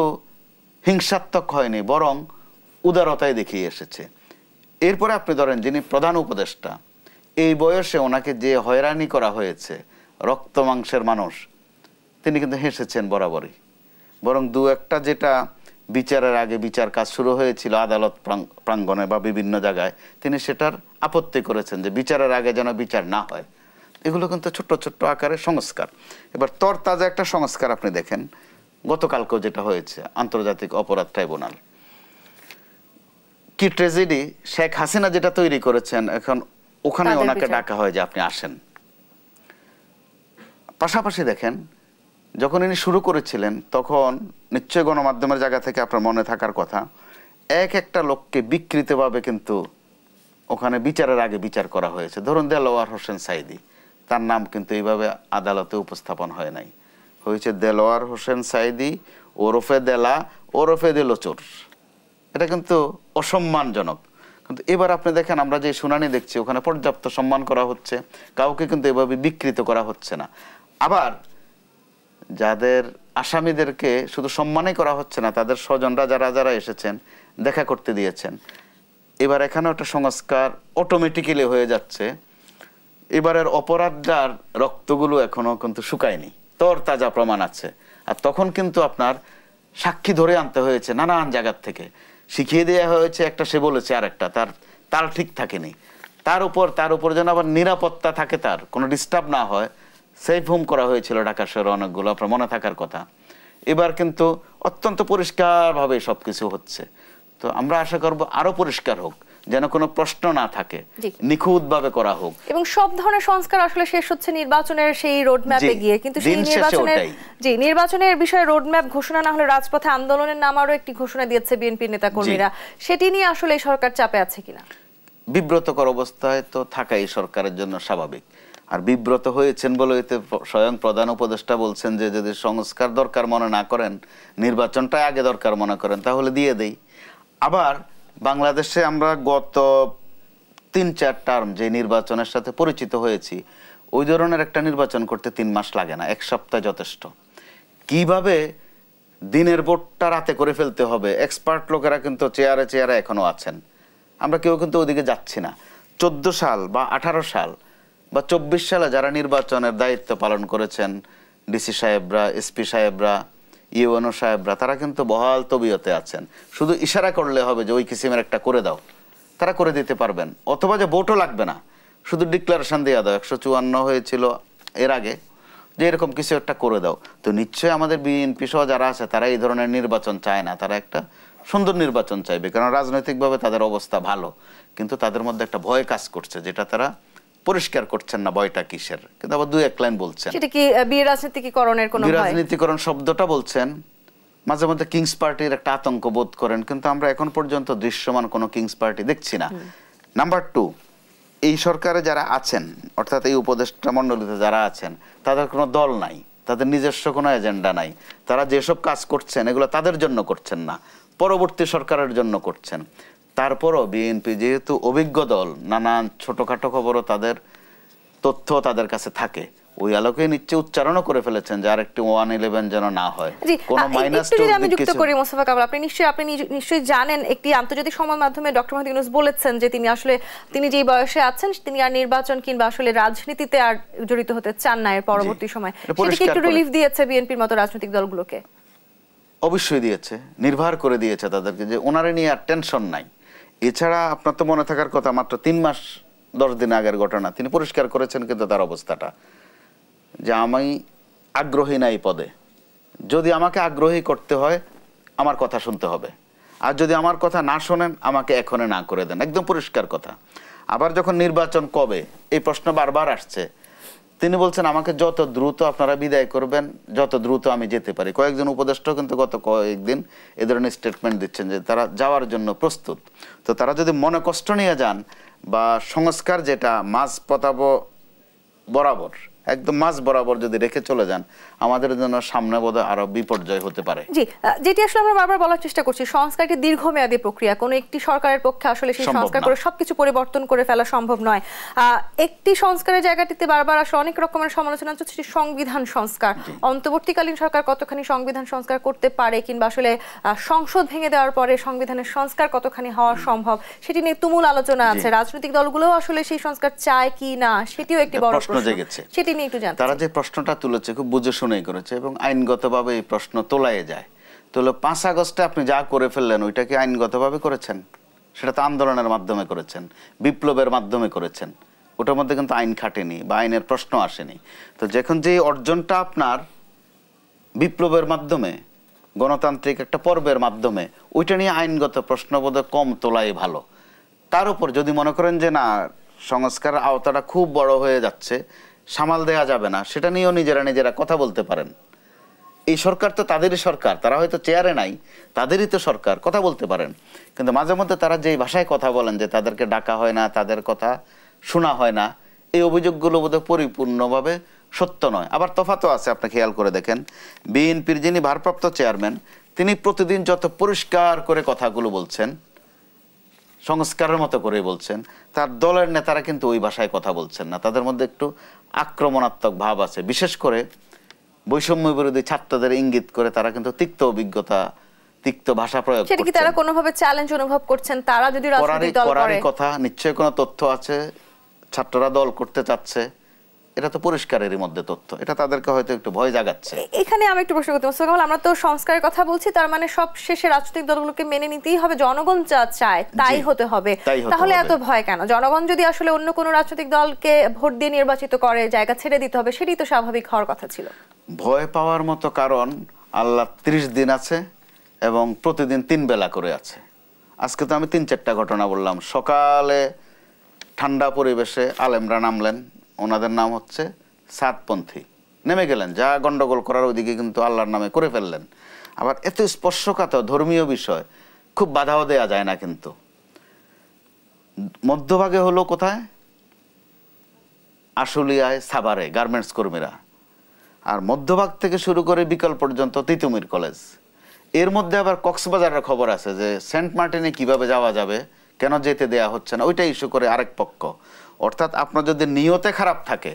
হিংসাত্মক হয়নি, বরং উদারতায় দেখিয়ে এসেছে। এরপরে আপনি ধরেন যিনি প্রধান উপদেষ্টা, এই বয়সে ওনাকে যে হয়রানি করা হয়েছে, রক্ত মাংসের মানুষ, তিনি কিন্তু হেসেছেন বরাবরই। বরং দু একটা যেটা বিচারের আগে বিচার কাজ শুরু হয়েছিল আদালত প্রাঙ্গণে বা বিভিন্ন জায়গায়, তিনি সেটার আপত্তি করেছেন যে বিচারের আগে যেন বিচার না হয়। এগুলো কিন্তু ছোট্ট ছোট্ট আকারে সংস্কার। এবার তরতাজা একটা সংস্কার আপনি দেখেন, গতকালকেও যেটা হয়েছে আন্তর্জাতিক অপরাধ ট্রাইব্যুনাল, কি ট্র্যাজেডি। শেখ হাসিনা যেটা তৈরি করেছেন, এখন ওখানে ওনাকে ডাকা হয় যে আপনি আসেন। পাশাপাশি দেখেন, যখন ইনি শুরু করেছিলেন তখন নিশ্চয় গণমাধ্যমের জায়গা থেকে আপনার মনে থাকার কথা, একটা লোককে বিকৃতভাবে কিন্তু ওখানে বিচারের আগে বিচার করা হয়েছে। ধরুন দেলোয়ার হোসেন সাইদি, তার নাম কিন্তু এইভাবে আদালতে উপস্থাপন হয় নাই, হয়েছে দেলোয়ার হোসেন সাইদি ওরফে দেলা ওরফে দিলোচোর। এটা কিন্তু অসম্মানজনক। কিন্তু এবার আপনি দেখেন, আমরা যে শুনানি দেখছি ওখানে পর্যাপ্ত সম্মান করা হচ্ছে, কাউকে কিন্তু এভাবে বিকৃত করা হচ্ছে না। আবার যাদের আসামিদেরকে শুধু সম্মানই করা হচ্ছে না, তাদের স্বজনরা যারা যারা এসেছেন দেখা করতে দিয়েছেন। এবার এখানে একটা সংস্কার অটোমেটিক্যালি হয়ে যাচ্ছে। এবারের অপরাধটার রক্তগুলো এখনো কিন্তু শুকায়নি, তরতাজা প্রমাণ আছে। আর তখন কিন্তু আপনার সাক্ষী ধরে আনতে হয়েছে নানান জায়গার থেকে, শিখিয়ে দেওয়া হয়েছে একটা, সে বলেছে আর একটা, তার তাল ঠিক থাকেনি। তার উপর যেন আবার নিরাপত্তা থাকে, তার কোনো ডিস্টার্ব না হয়, সেফ হোম করা হয়েছিল ঢাকা শহরে অনেকগুলো, আপনার মনে থাকার কথা। এবার কিন্তু অত্যন্ত পরিষ্কারভাবে সবকিছু হচ্ছে। তো আমরা আশা করব আরো পরিষ্কার হোক, যেন কোনো প্রশ্ন না থাকে, নিখুঁতভাবে করা হোক। এবং সব ধরনের সংস্কার আসলে শেষ হচ্ছে নির্বাচনের সেই রোডম্যাপে গিয়ে, কিন্তু সেই নির্বাচনের বিষয়ে রোডম্যাপ ঘোষণা না হলে রাজপথে আন্দোলনের নামারও একটি ঘোষণা দিয়েছে বিএনপি নেতাকর্মীরা। সেটি নিয়ে আসলে সরকার চাপে আছে কিনা? বিব্রতকর অবস্থায় তো থাকাই সরকারের জন্য স্বাভাবিক। আর বিব্রত হয়েছেন বলে স্বয়ং প্রধান উপদেষ্টা বলছেন যে যদি সংস্কার দরকার মনে না করেন, নির্বাচনটা আগে দরকার মনে করেন, তাহলে দিয়ে দেই। আবার বাংলাদেশে আমরা গত 3-4 টার্ম যে নির্বাচনের সাথে পরিচিত হয়েছি, ওই ধরনের একটা নির্বাচন করতে 3 মাস লাগে না, 1 সপ্তাহ যথেষ্ট। কিভাবে দিনের ভোটটা রাতে করে ফেলতে হবে, এক্সপার্ট লোকেরা কিন্তু চেয়ারে চেয়ারে এখনো আছেন। আমরা কেউ কিন্তু ওদিকে যাচ্ছি না। 14 সাল বা 18 সাল বা 24 সালে যারা নির্বাচনের দায়িত্ব পালন করেছেন, ডিসি সাহেবরা, এসপি সাহেবরা, ইউএনও সাহেবরা, তারা কিন্তু বহাল তবিয়তে আছেন। শুধু ইশারা করলে হবে যে ওই কিসিমের একটা করে দাও, তারা করে দিতে পারবেন। অথবা যে ভোটও লাগবে না, শুধু ডিক্লারেশন দিয়ে দাও, 154 হয়েছিল এর আগে, যে এরকম কিছু একটা করে দাও। তো নিশ্চয়ই আমাদের বিএনপি সহ যারা আছে তারা এই ধরনের নির্বাচন চায় না, তারা একটা সুন্দর নির্বাচন চাইবে, কারণ রাজনৈতিকভাবে তাদের অবস্থা ভালো। কিন্তু তাদের মধ্যে একটা ভয় কাজ করছে, যেটা তারা পরিষ্কার করছেন না ভয়টা কিসের, কিন্তু আবার 2-1 লাইন বলছেন। সেটা কি বিরাজনীতিকরণের কোনো ভয়? বিরাজনীতিকরণ শব্দটা বলছেন, মাঝে মধ্যে কিংস পার্টির একটা আতঙ্ক বোধ করেন, কিন্তু আমরা এখন পর্যন্ত দৃশ্যমান কোনো কিংস পার্টি দেখছি না। নাম্বার 2, এই সরকারে যারা আছেন, অর্থাৎ এই উপদেষ্টা মণ্ডলীতে যারা আছেন, তাদের কোনো দল নাই, তাদের নিজস্ব কোনো এজেন্ডা নাই। তারা যেসব কাজ করছেন এগুলো তাদের জন্য করছেন না, পরবর্তী সরকারের জন্য করছেন। তারপরও বিএনপি যেহেতু অভিজ্ঞ দল, নানান ছোটখাটো খবরও তাদের তথ্য তাদের কাছে থাকে, ওই আলোকে নিশ্চয় উচ্চারণও করে ফেলেছেন যে আরেকটি 111 যেন না হয়, কোনো মাইনাস টু। আমি যুক্ত করি মোস্তফা কামাল, আপনি নিশ্চয়ই জানেন, একটি আন্তর্জাতিক সংবাদ মাধ্যমে ডক্টর মোহাম্মদ ইউনূস বলেছেন যে তিনি যেই বয়সে আছেন তিনি আর নির্বাচন কিংবা আসলে রাজনীতিতে আর জড়িত হতে চান না এর পরবর্তী সময়। সেটা কি একটু রিলিফ দিয়েছে বিএনপির মতো রাজনৈতিক দলগুলোকে? অবশ্যই দিয়েছে, নির্ভর করে দিয়েছে তাদেরকে যে ওনারে নিয়ে আর টেনশন নাই। এছাড়া আপনার তো মনে থাকার কথা, মাত্র 3 মাস 10 দিন আগের ঘটনা, তিনি পরিষ্কার করেছেন কিন্তু তার অবস্থাটা যে আমি আগ্রহী না এই পদে, যদি আমাকে আগ্রহী করতে হয় আমার কথা শুনতে হবে, আর যদি আমার কথা না শোনেন আমাকে এখনই না করে দেন, একদম পরিষ্কার কথা। আবার যখন নির্বাচন কবে এই প্রশ্ন বারবার আসছে, তিনি বলছেন আমাকে যত দ্রুত আপনারা বিদায় করবেন যত দ্রুত আমি যেতে পারি। কয়েকজন উপদেষ্টা কিন্তু গত কয়েকদিন এ ধরনের স্টেটমেন্ট দিচ্ছেন যে তারা যাওয়ার জন্য প্রস্তুত। তো তারা যদি মনে কষ্ট নিয়ে যান বা সংস্কার যেটা মাঝ পতাব বরাবর, একদম মাঝ বরাবর যদি রেখে চলে যান, আমাদের জন্য সামনে বোধহয় আরো বিপর্যয় হতে পারে। জি, যেটি আসলে আমরা বারবার বলার চেষ্টা করছি, সংস্কার একটি দীর্ঘমেয়াদী প্রক্রিয়া, কোনো একটি সরকারের পক্ষে আসলে সেই সংস্কার করে সবকিছু পরিবর্তন করে ফেলা সম্ভব নয়। একটি সংস্কারের জায়গাটিতে বারবার আসলে অনেক রকমের সমালোচনা হচ্ছে সংবিধান সংস্কার, অন্তর্বর্তীকালীন সরকার কতখানি সংবিধান সংস্কার করতে পারে, কিংবা আসলে সংসদ ভেঙে দেওয়ার পরে সংবিধানের সংস্কার কতখানি হওয়া সম্ভব, সেটি নিয়ে তুমুল আলোচনা আছে। রাজনৈতিক দলগুলোও আসলে সেই সংস্কার চায় কি না সেটিও একটি বড় প্রশ্ন জেগেছে। সেটি নিয়ে একটু জানতে, তারা যে প্রশ্নটা তুলেছে খুব বুঝে শুনেই করেছে এবং আইনগতভাবে এই প্রশ্ন তোলাই যায়। তো 5 আগস্টে আপনি যা করে ফেললেন ওইটা কি আইনগতভাবে করেছেন? সেটা তো আন্দোলনের মাধ্যমে করেছেন, বিপ্লবের মাধ্যমে করেছেন, ওটার মধ্যে কিন্তু আইন খাটেনি বা আইনের প্রশ্ন আসেনি। তো যখন যে অর্জনটা আপনার বিপ্লবের মাধ্যমে, গণতান্ত্রিক একটা পর্বের মাধ্যমে, ওইটা নিয়ে আইনগত প্রশ্ন বোধহয় কম তোলাই ভালো। তার উপর যদি মনে করেন যে না সংস্কার আওতাটা খুব বড় হয়ে যাচ্ছে, সামাল দেয়া যাবে না, সেটা নিয়েও নিজেরা কথা বলতে পারেন। এই সরকার তো তাদেরই সরকার, তারা হয়তো চেয়ারে নাই, তাদেরই তো সরকার, কথা বলতে পারেন। কিন্তু মাঝে মধ্যে তারা যেই ভাষায় কথা বলেন যে তাদেরকে ডাকা হয় না, তাদের কথা শোনা হয় না, এই অভিযোগগুলো বোধহয় পরিপূর্ণভাবে সত্য নয়। আবার তফাতও আছে, আপনি খেয়াল করে দেখেন, বিএনপির যিনি ভারপ্রাপ্ত চেয়ারম্যান তিনি প্রতিদিন যত পরিষ্কার করে কথাগুলো বলছেন, সংস্কারের মতো করে বলছেন, তার দলের নেতারা কিন্তু ওই ভাষায় কথা বলছেন না, তাদের মধ্যে একটু আক্রমণাত্মক ভাব আছে। বিশেষ করে বৈষম্য বিরোধী ছাত্রদের ইঙ্গিত করে তারা কিন্তু তিক্ত অভিজ্ঞতা, তিক্ত ভাষা প্রয়োগ করছেন। সেটা কি তারা কোনোভাবে চ্যালেঞ্জ অনুভব করছেন? তারা যদি রাজনৈতিক দল করে কথা, নিশ্চয়ই কোনো তথ্য আছে ছাত্ররা দল করতে চাচ্ছে, এটা তো পরিষ্কারেরই মধ্যে তথ্য, এটা তাদেরকে হয়তো একটু ভয় জাগাচ্ছে। এখানে আমি একটু প্রশ্ন করতে চাই, আমরা তো সংস্কারের কথা বলছি, তার মানে সব শেষে রাজনৈতিক দলগুলোকে মেনে নিতেই হবে, জনগণ যা চায় তাই হতে হবে, তাহলে এত ভয় কেন? জনগণ যদি আসলে অন্য কোনো রাজনৈতিক দলকে ভোট দিয়ে নির্বাচিত করে জায়গা ছেড়ে দিতে হবে, সেটাই তো স্বাভাবিক হওয়ার কথা ছিল। ভয় পাওয়ার মতো কারণ, আল্লাহ 30 দিন আছে এবং প্রতিদিন 3 বেলা করে আছে। আজকে তো আমি 3-4টা ঘটনা বললাম। সকালে ঠান্ডা পরিবেশে আলেমরা নামলেন, ওনাদের নাম হচ্ছে সাতপন্থী, নেমে গেলেন, যা গন্ডগোল করার ওইদিকে কিন্তু আল্লাহর নামে করে ফেললেন। আবার এত স্পর্শকাতর ধর্মীয় বিষয় খুব বাধাও দেয়া যায় না। কিন্তু মধ্যভাগে হলো কোথায়? আশুলিয়ায়, সাভারে গার্মেন্টস কর্মীরা, আর মধ্যভাগ থেকে শুরু করে বিকাল পর্যন্ত তিতুমির কলেজ। এর মধ্যে আবার কক্সবাজারের খবর আছে যে সেন্ট মার্টিনে কিভাবে যাওয়া যাবে, কেন যেতে দেয়া হচ্ছে না, ওইটা ইস্যু করে আরেক পক্ষ। অর্থাৎ আপনার যদি নিয়তে খারাপ থাকে,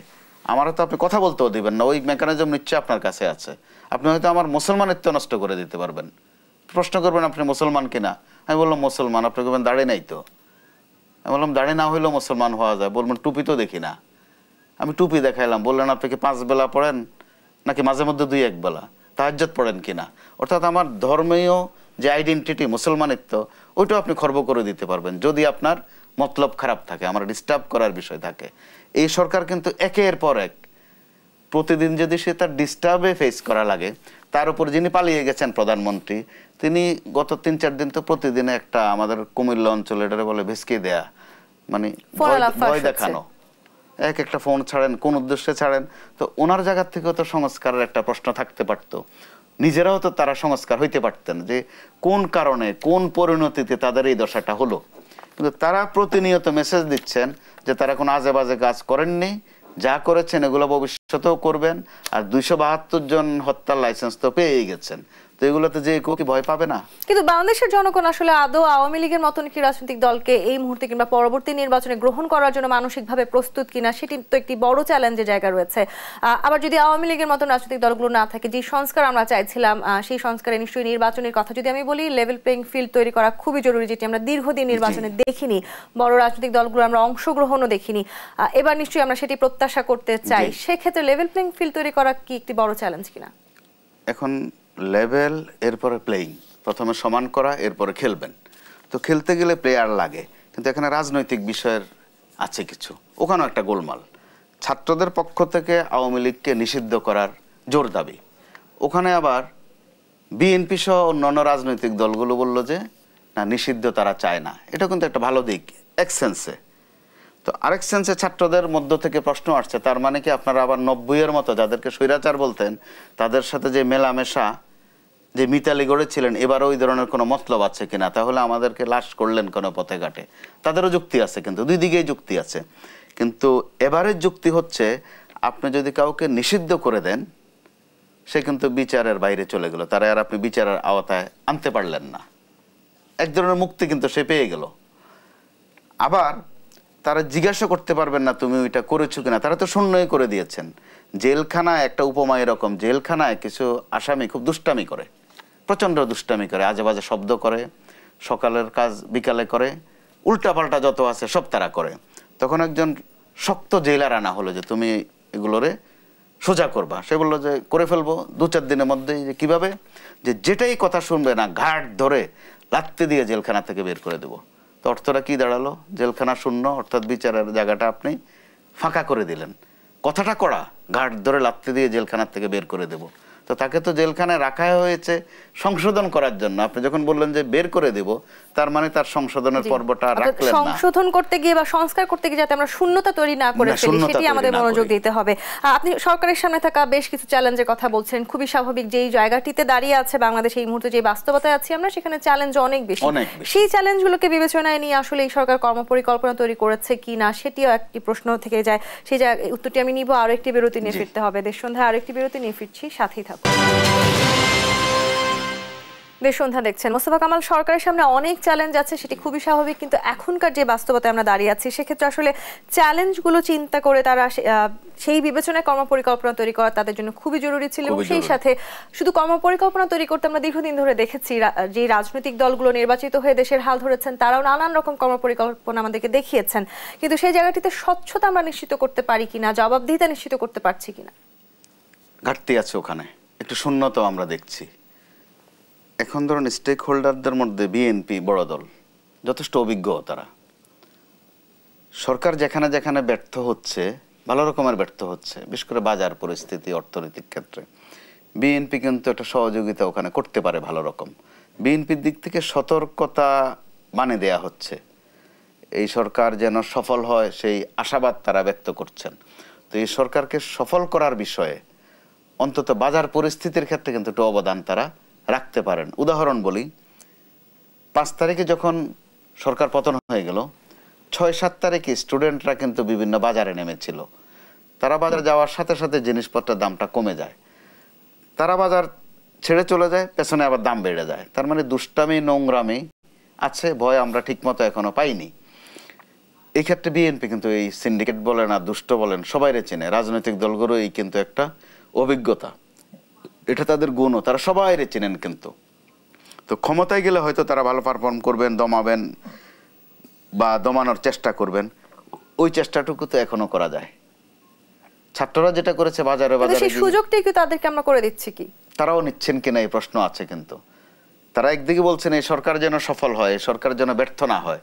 আমারও তো আপনি কথা বলতেও দিবেন না, ওই মেকানিজম নিশ্চয়ই আপনার কাছে আছে। আপনি হয়তো আমার মুসলমানিত্ব নষ্ট করে দিতে পারবেন। প্রশ্ন করবেন আপনি মুসলমান কিনা, আমি বললাম মুসলমান, আপনি বলবেন দাড়ি নাই তো, আমি বললাম দাড়ি না হইলেও মুসলমান হওয়া যায়, বলবেন টুপি তো দেখি না, আমি টুপি দেখাইলাম, বললেন আপনি কি 5 বেলা পড়েন নাকি মাঝে মধ্যে 2-1 বেলা, তাহাজ্জুদ পড়েন কিনা। অর্থাৎ আমার ধর্মীয় যে আইডেন্টিটি, মুসলমানিত্ব, ওইটাও আপনি খর্ব করে দিতে পারবেন যদি আপনার মতলব খারাপ থাকে, আমার ডিস্টার্ব করার বিষয় থাকে। এই সরকার কিন্তু একের পর এক প্রতিদিন যদি সে তার ডিস্টার্বে ফেস করা লাগে, তার উপর যিনি পালিয়ে গেছেন প্রধানমন্ত্রী, তিনি গত 3-4 দিন তো প্রতিদিন একটা আমাদের কুমিল্লা অঞ্চলে এটারে বলে ভেসকে দেয়া, মানে ভয় দেখানো, এক একটা ফোন ছাড়েন, কোন উদ্দেশ্যে ছাড়েন। তো ওনার জায়গা থেকেও তো সংস্কারের একটা প্রশ্ন থাকতে পারতো, নিজেরাও তো তারা সংস্কার হইতে পারতেন যে কোন কারণে, কোন পরিণতিতে তাদের এই দশাটা হলো। কিন্তু তারা প্রতিনিয়ত মেসেজ দিচ্ছেন যে তারা কোনো আজে বাজে কাজ করেননি, যা করেছেন এগুলো ভবিষ্যতেও করবেন, আর 272 জন হত্যার লাইসেন্স তো পেয়েই গেছেন। তো এগুলোতে যে কেউ কি ভয় পাবে না? কিন্তু বাংলাদেশের জনগণ আসলে আদৌ আওয়ামী লীগের মতন কি রাজনৈতিক দলকে এই মুহূর্তে কিংবা পরবর্তী নির্বাচনে গ্রহণ করার জন্য মানসিকভাবে প্রস্তুত কিনা, সেটি তো একটি বড় চ্যালেঞ্জের জায়গা রয়েছে। আবার যদি আওয়ামী লীগের মতন রাজনৈতিক দলগুলো না থাকে, যে সংস্কার আমরা চাইছিলাম, সেই সংস্কারে নিশ্চয়ই নির্বাচনের কথা যদি আমি বলি, লেভেল প্লেইং ফিল্ড তৈরি করা খুবই জরুরি, যেটি আমরা দীর্ঘদিন নির্বাচনে দেখিনি, বড় রাজনৈতিক দলগুলো আমরা অংশগ্রহণও দেখিনি। এবার নিশ্চয়ই আমরা সেটি প্রত্যাশা করতে চাই। সেক্ষেত্রে লেভেল প্লেইং ফিল্ড তৈরি করা কি একটি বড় চ্যালেঞ্জ কিনা? এখন লেভেল, এরপরে প্লেয়িং, প্রথমে সমান করা, এরপরে খেলবেন। তো খেলতে গেলে প্লেয়ার লাগে, কিন্তু এখানে রাজনৈতিক বিষয়ের আছে কিছু, ওখানেও একটা গোলমাল। ছাত্রদের পক্ষ থেকে আওয়ামী লীগকে নিষিদ্ধ করার জোর দাবি, ওখানে আবার বিএনপি সহ অন্যান্য রাজনৈতিক দলগুলো বলল যে না, নিষিদ্ধ তারা চায় না। এটা কিন্তু একটা ভালো দিক এক সেন্সে। তো আরেক সেন্সে ছাত্রদের মধ্য থেকে প্রশ্ন আসছে, তার মানে কি আপনারা আবার 90-এর মতো যাদেরকে স্বৈরাচার বলতেন তাদের সাথে যে মেলামেশা, যে মিতালি গড়েছিলেন, এবারও ওই ধরনের কোনো মতলব আছে কিনা? তাহলে আমাদেরকে লাশ করলেন কোনো পথে ঘাটে? তাদেরও যুক্তি আছে, কিন্তু দুই দিকেই যুক্তি আছে। কিন্তু এবারের যুক্তি হচ্ছে, আপনি যদি কাউকে নিষিদ্ধ করে দেন, সে কিন্তু বিচারের বাইরে চলে গেল, তারা আর আপনি বিচারের আওতায় আনতে পারলেন না। এক ধরনের মুক্তি কিন্তু সে পেয়ে গেল। আবার তারা জিজ্ঞাসা করতে পারবেন না তুমি ওইটা করেছো কিনা, তারা তো শূন্যই করে দিয়েছেন। জেলখানায় একটা উপমা এরকম, জেলখানায় কিছু আসামি খুব দুষ্টামি করে, প্রচণ্ড দুষ্টামি করে, আজে বাজে শব্দ করে, সকালের কাজ বিকালে করে, উল্টাপাল্টা যত আছে সব তারা করে। তখন একজন শক্ত জেলার আনা হলো যে তুমি এগুলোরে সোজা করবা। সে বললো যে করে ফেলবো 2-4 দিনের মধ্যেই। যে কিভাবে? যে যেটাই কথা শুনবে না ঘাট ধরে লাত্তি দিয়ে জেলখানা থেকে বের করে দেবো। তো অর্থটা কি দাঁড়ালো? জেলখানা শূন্য, অর্থাৎ বিচারের জায়গাটা আপনি ফাঁকা করে দিলেন। কথাটা কড়া, ঘাট ধরে লাত্তি দিয়ে জেলখানার থেকে বের করে দেব। তো তাকে তো জেলখানায় রাখা হয়েছে সংশোধন করার জন্য। আপনি যখন বললেন যে বের করে দেব, তার মানে তার সংশোধনের পর্বটা রাখলেন না। সংশোধন করতে গিয়ে বা সংস্কার করতে গিয়ে যাতে আমরা শূন্যতা তৈরি না করে ফেলি, সেটি আমাদের মনোযোগ দিতে হবে। আপনি সরকারের সামনে থাকা বেশ কিছু চ্যালেঞ্জের কথা বলছেন, খুবই স্বাভাবিক। যেই জায়গাটিতে দাঁড়িয়ে আছে বাংলাদেশ এই মুহূর্তে, যে বাস্তবতায় আছি আমরা, সেখানে চ্যালেঞ্জ অনেক বেশি। সেই চ্যালেঞ্জগুলোকে বিবেচনায় নিয়ে আসলে এই সরকার কর্মপরিকল্পনা তৈরি করেছে কি না, সেটিও একটি প্রশ্ন থেকে যায়। সেই উত্তরটি আমি নিব। আরো একটি বিরতি নিয়ে ফিরতে হবে। দেশ সন্ধ্যায় আরো একটি বিরতি নিয়ে ফিরছি, সাথেই থাকুন। দেশ সন্ধ্যা দেখছেন। মোস্তফা কামাল, সরকারের সামনে অনেক চ্যালেঞ্জ আছে, সেটি খুবই স্বাভাবিক। কিন্তু এখনকার যে বাস্তবতায় আমরা দাঁড়িয়ে আছি, সেক্ষেত্রে আসলে চ্যালেঞ্জগুলো চিন্তা করে তারা সেই বিবেচনায় কর্মপরিকল্পনা তৈরি করা তাদের জন্য খুবই জরুরি ছিল। এবং সেই সাথে শুধু কর্মপরিকল্পনা তৈরি করতে আমরা দীর্ঘদিন ধরে দেখেছি যে রাজনৈতিক দলগুলো নির্বাচিত হয়ে দেশের হাল ধরেছেন, তারাও নানান রকম কর্মপরিকল্পনা আমাদেরকে দেখিয়েছেন। কিন্তু সেই জায়গাটিতে স্বচ্ছতা আমরা নিশ্চিত করতে পারি কিনা, জবাবদিহিতা নিশ্চিত করতে পারছি কিনা, ঘাটতি আছে ওখানে, একটু শূন্যতা আমরা দেখছি। এখন ধরুন স্টেক হোল্ডারদের মধ্যে বিএনপি বড় দল, যথেষ্ট অভিজ্ঞ তারা। সরকার যেখানে যেখানে ব্যর্থ হচ্ছে, ভালো রকমের ব্যর্থ হচ্ছে, বিশেষ করে বাজার পরিস্থিতি, অর্থনৈতিক ক্ষেত্রে, বিএনপি কিন্তু একটা সহযোগিতা ওখানে করতে পারে ভালো রকম। বিএনপির দিক থেকে সতর্কতা মানে দেয়া হচ্ছে, এই সরকার যেন সফল হয় সেই আশাবাদ তারা ব্যক্ত করছেন। তো এই সরকারকে সফল করার বিষয়ে অন্তত বাজার পরিস্থিতির ক্ষেত্রে কিন্তু একটু অবদান তারা রাখতে পারেন। উদাহরণ বলি, 5 তারিখে যখন সরকার পতন হয়ে গেল, 6-7 তারিখে স্টুডেন্টরা কিন্তু বিভিন্ন বাজারে নেমেছিল। তারা বাজারে যাওয়ার সাথে সাথে জিনিসপত্রের দামটা কমে যায়, তারা বাজার ছেড়ে চলে যায়, পেছনে আবার দাম বেড়ে যায়। তার মানে দুষ্টামি, নোংরামি আছে, ভয় আমরা ঠিকমতো এখনো পাইনি। এই ক্ষেত্রে বিএনপি কিন্তু এই সিন্ডিকেট বলেন আর দুষ্ট বলেন সবাইরে চেনে, রাজনৈতিক দলগুলো এই কিন্তু একটা অভিজ্ঞতা, এটা তাদের গুণও, তারা সবাইরে চেনেন। কিন্তু তো ক্ষমতায় গেলে হয়তো তারা ভালো পারফর্ম করবেন, দমাবেন বা দমানোর চেষ্টা করবেন, ওই চেষ্টাটুকু তো এখনো করা যায়। ছাত্ররা যেটা করেছে বাজারে বাজারে, সেই সুযোগটাই কি তাদেরকে আমরা করে দিচ্ছি কি, তারাও নিচ্ছেন কিনা এই প্রশ্ন আছে। কিন্তু তারা একদিকে বলছেন এই সরকার যেন সফল হয়, সরকার যেন ব্যর্থ না হয়।